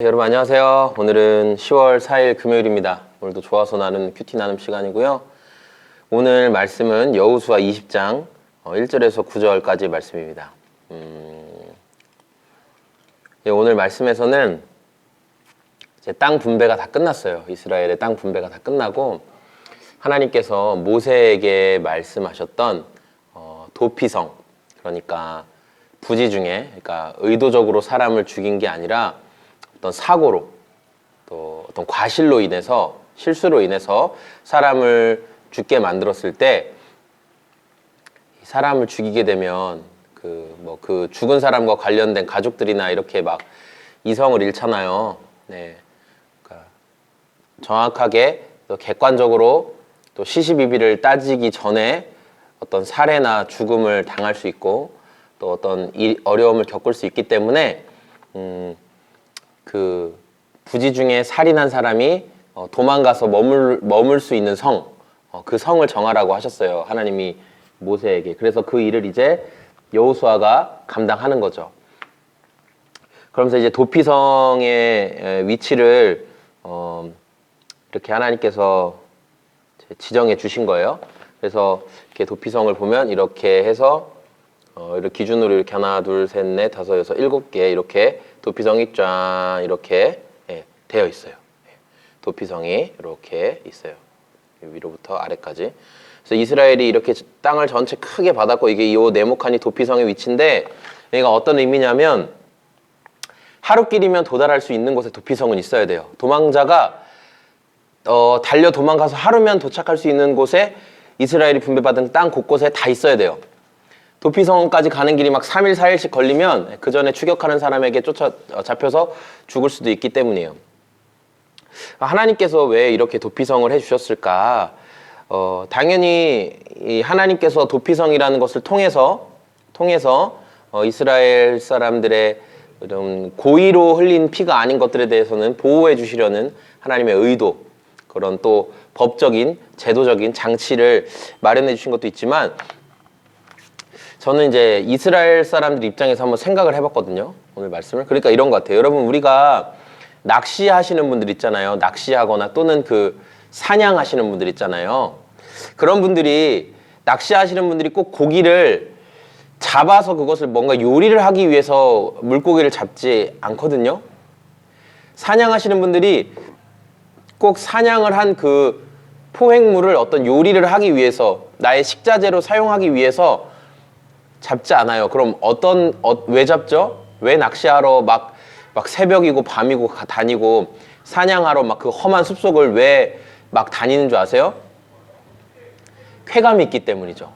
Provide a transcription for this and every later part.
여러분 안녕하세요. 오늘은 10월 4일 금요일입니다. 오늘도 좋아서 나는 큐티 나눔 시간이고요. 오늘 말씀은 여호수아 20장 1절에서 9절까지 말씀입니다. 오늘 말씀에서는 이제 땅 분배가 다 끝났어요. 이스라엘의 땅 분배가 다 끝나고 하나님께서 모세에게 말씀하셨던 도피성, 그러니까 부지 중에, 그러니까 의도적으로 사람을 죽인 게 아니라 어떤 사고로, 또 어떤 과실로 인해서, 실수로 인해서 사람을 죽게 만들었을 때, 사람을 죽이게 되면 그 죽은 사람과 관련된 가족들이나 이렇게 막 이성을 잃잖아요. 네. 그러니까 정확하게 또 객관적으로 또 시시비비를 따지기 전에 어떤 살해나 죽음을 당할 수 있고 또 어떤 어려움을 겪을 수 있기 때문에 그 부지 중에 살인한 사람이 도망가서 머물 수 있는 성, 그 성을 정하라고 하셨어요. 하나님이 모세에게. 그래서 그 일을 이제 여호수아가 감당하는 거죠. 그러면서 이제 도피성의 위치를 이렇게 하나님께서 지정해 주신 거예요. 그래서 이렇게 도피성을 보면 이렇게 해서 이렇게 기준으로 이렇게 하나, 둘, 셋, 넷, 다섯, 여섯, 7개 이렇게 도피성이 쫙 이렇게 되어 있어요. 도피성이 이렇게 있어요. 위로부터 아래까지. 그래서 이스라엘이 이렇게 땅을 전체 크게 받았고 이게 이 네모칸이 도피성의 위치인데 얘가 어떤 의미냐면 하루길이면 도달할 수 있는 곳에 도피성은 있어야 돼요. 도망자가 달려 도망가서 하루면 도착할 수 있는 곳에 이스라엘이 분배받은 땅 곳곳에 다 있어야 돼요. 도피성까지 가는 길이 막 3일, 4일씩 걸리면 그 전에 추격하는 사람에게 잡혀서 죽을 수도 있기 때문이에요. 하나님께서 왜 이렇게 도피성을 해주셨을까? 당연히 이 하나님께서 도피성이라는 것을 통해서 이스라엘 사람들의 이런 고의로 흘린 피가 아닌 것들에 대해서는 보호해 주시려는 하나님의 의도, 그런 또 법적인, 제도적인 장치를 마련해 주신 것도 있지만 저는 이제 이스라엘 사람들 입장에서 한번 생각을 해봤거든요. 오늘 말씀을. 그러니까 이런 것 같아요. 여러분, 우리가 낚시하시는 분들 있잖아요. 낚시하거나 또는 그 사냥하시는 분들 있잖아요. 그런 분들이, 낚시하시는 분들이 꼭 고기를 잡아서 그것을 뭔가 요리를 하기 위해서 물고기를 잡지 않거든요. 사냥하시는 분들이 꼭 사냥을 한 그 포획물을 어떤 요리를 하기 위해서, 나의 식자재로 사용하기 위해서 잡지 않아요. 그럼 왜 잡죠? 왜 낚시하러 막 새벽이고 밤이고 다니고 사냥하러 막 그 험한 숲속을 왜 막 다니는 줄 아세요? 쾌감이 있기 때문이죠.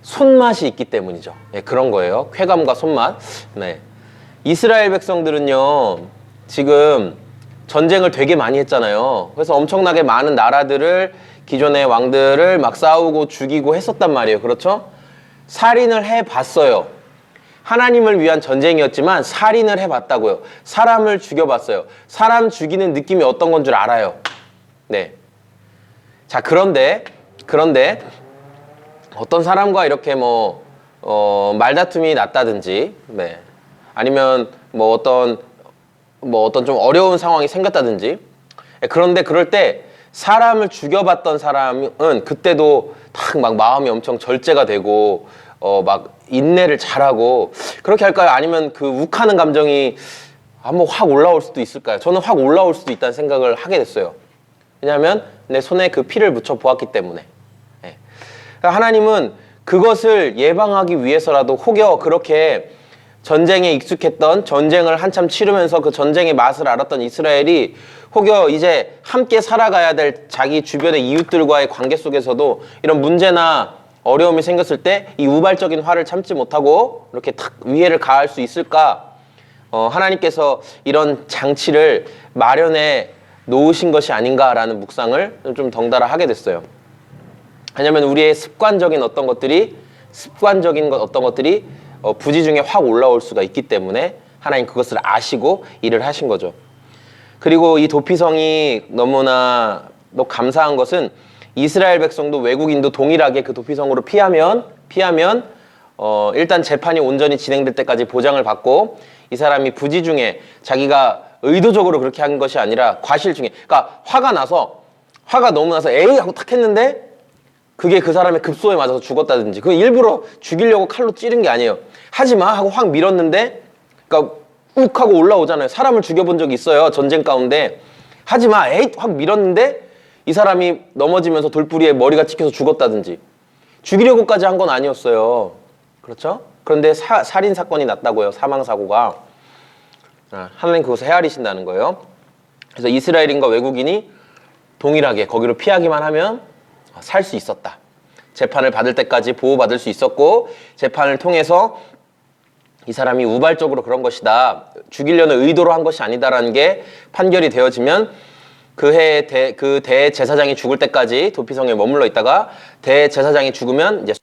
손맛이 있기 때문이죠. 네, 그런 거예요. 쾌감과 손맛. 네. 이스라엘 백성들은요, 지금 전쟁을 되게 많이 했잖아요. 그래서 엄청나게 많은 나라들을, 기존의 왕들을 막 싸우고 죽이고 했었단 말이에요. 그렇죠? 살인을 해봤어요. 하나님을 위한 전쟁이었지만 살인을 해봤다고요. 사람을 죽여봤어요. 사람 죽이는 느낌이 어떤 건 줄 알아요. 네. 자, 그런데 어떤 사람과 이렇게 말다툼이 났다든지, 네. 아니면 어떤 좀 어려운 상황이 생겼다든지, 그런데 그럴 때 사람을 죽여봤던 사람은 그때도 막 마음이 엄청 절제가 되고 막 인내를 잘하고 그렇게 할까요? 아니면 그 욱하는 감정이 한번 확 올라올 수도 있을까요? 저는 확 올라올 수도 있다는 생각을 하게 됐어요. 왜냐하면 내 손에 그 피를 묻혀 보았기 때문에. 네. 하나님은 그것을 예방하기 위해서라도 혹여 그렇게 전쟁에 익숙했던, 전쟁을 한참 치르면서 그 전쟁의 맛을 알았던 이스라엘이 혹여 이제 함께 살아가야 될 자기 주변의 이웃들과의 관계 속에서도 이런 문제나 어려움이 생겼을 때 이 우발적인 화를 참지 못하고 이렇게 탁 위해를 가할 수 있을까? 하나님께서 이런 장치를 마련해 놓으신 것이 아닌가라는 묵상을 좀 덩달아 하게 됐어요. 왜냐하면 우리의 습관적인 어떤 것들이 부지 중에 확 올라올 수가 있기 때문에 하나님 그것을 아시고 일을 하신 거죠. 그리고 이 도피성이 너무나 감사한 것은 이스라엘 백성도 외국인도 동일하게 그 도피성으로 피하면 일단 재판이 온전히 진행될 때까지 보장을 받고 이 사람이 부지 중에 자기가 의도적으로 그렇게 한 것이 아니라 과실 중에, 그러니까 화가 너무 나서 에이 하고 탁 했는데 그게 그 사람의 급소에 맞아서 죽었다든지, 그거 일부러 죽이려고 칼로 찌른 게 아니에요. 하지 마 하고 확 밀었는데, 그러니까 욱 하고 올라오잖아요. 사람을 죽여본 적이 있어요, 전쟁 가운데. 하지 마, 에이 확 밀었는데 이 사람이 넘어지면서 돌부리에 머리가 찍혀서 죽었다든지, 죽이려고까지 한 건 아니었어요. 그렇죠? 그런데 살인 사건이 났다고요. 사망 사고가. 하나님 그것을 헤아리신다는 거예요. 그래서 이스라엘인과 외국인이 동일하게 거기로 피하기만 하면 살 수 있었다. 재판을 받을 때까지 보호받을 수 있었고, 재판을 통해서 이 사람이 우발적으로 그런 것이다, 죽이려는 의도로 한 것이 아니다라는 게 판결이 되어지면 그 대제사장이 죽을 때까지 도피성에 머물러 있다가 대제사장이 죽으면 이제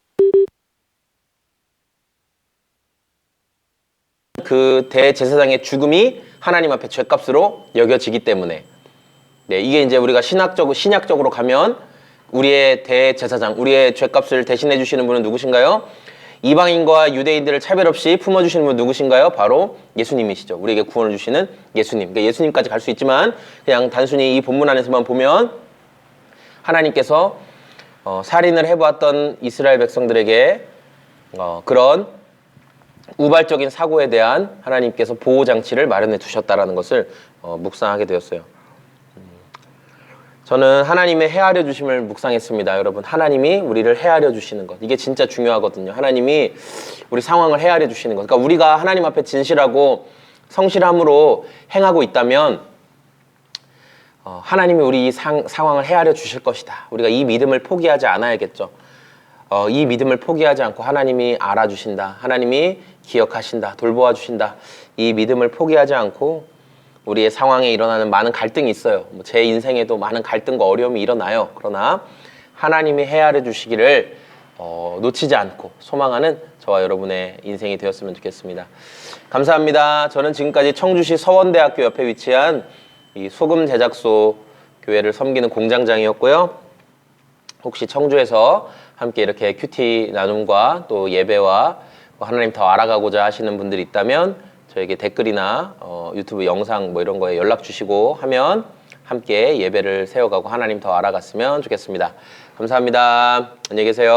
그 대제사장의 죽음이 하나님 앞에 죄값으로 여겨지기 때문에, 네, 이게 이제 우리가 신약적으로 가면 우리의 대제사장, 우리의 죄값을 대신해 주시는 분은 누구신가요? 이방인과 유대인들을 차별 없이 품어주시는 분은 누구신가요? 바로 예수님이시죠. 우리에게 구원을 주시는 예수님. 그러니까 예수님까지 갈 수 있지만 그냥 단순히 이 본문 안에서만 보면 하나님께서 살인을 해보았던 이스라엘 백성들에게 그런 우발적인 사고에 대한 하나님께서 보호장치를 마련해 두셨다라는 것을 묵상하게 되었어요. 저는 하나님의 헤아려 주심을 묵상했습니다. 여러분, 하나님이 우리를 헤아려 주시는 것, 이게 진짜 중요하거든요. 하나님이 우리 상황을 헤아려 주시는 것. 그러니까 우리가 하나님 앞에 진실하고 성실함으로 행하고 있다면 하나님이 우리 이 상황을 헤아려 주실 것이다. 우리가 이 믿음을 포기하지 않아야겠죠. 이 믿음을 포기하지 않고 하나님이 알아주신다, 하나님이 기억하신다, 돌보아 주신다, 이 믿음을 포기하지 않고 우리의 상황에 일어나는 많은 갈등이 있어요. 제 인생에도 많은 갈등과 어려움이 일어나요. 그러나 하나님이 헤아려 주시기를 놓치지 않고 소망하는 저와 여러분의 인생이 되었으면 좋겠습니다. 감사합니다. 저는 지금까지 청주시 서원대학교 옆에 위치한 이 소금 제작소 교회를 섬기는 공장장이었고요. 혹시 청주에서 함께 이렇게 큐티 나눔과 또 예배와 하나님 더 알아가고자 하시는 분들이 있다면 저에게 댓글이나 유튜브 영상 뭐 이런 거에 연락 주시고 하면 함께 예배를 세워가고 하나님 더 알아갔으면 좋겠습니다. 감사합니다. 안녕히 계세요.